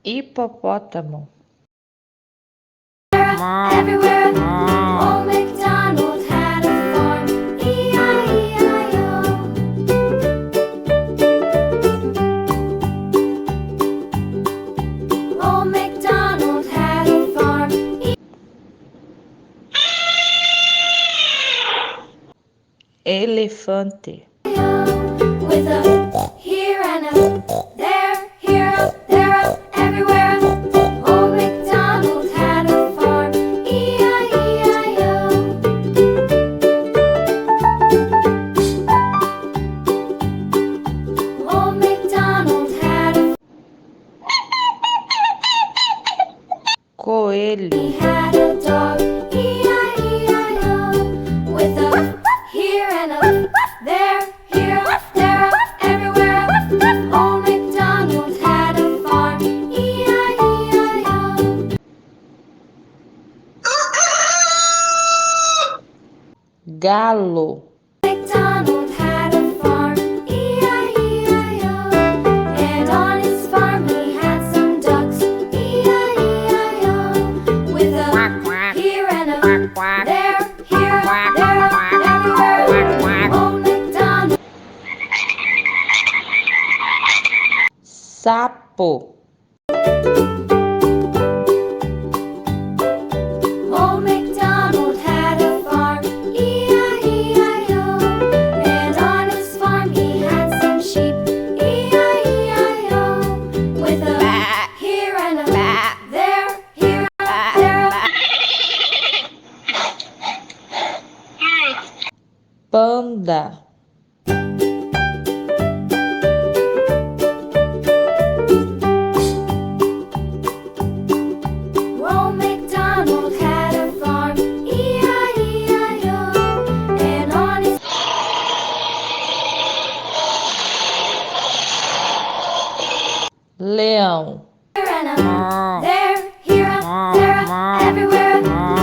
hipopótamo, Everywhere, old MacDonald had a farm, E-I-E-I-O. Old MacDonald had a farm, elefante, E-I-O. With a here and a there, here up, there up, everywhere. Old MacDonald had a farm, E-I-E-I-O. Old MacDonald had a coelho, He had a dog, E-I-E-I-O. With a here and a there, here, there, everywhere. Old MacDonald had a farm, E-I-E-I-O. galo, MacDonald had a farm, E-I-E-I-O. And on his farm he had some ducks, E-I-E-I-O. With a here and a there, here, there, everywhere. Old MacDonald. sapo, Old MacDonald had a farm, E-I-E-I-O. And on his farm he had some sheep, E-I-E-I-O. With a here and a there, here, there. panda, Old MacDonald had a farm, E-I-E-I-O. And on his leão, here and a there, here, there, everywhere.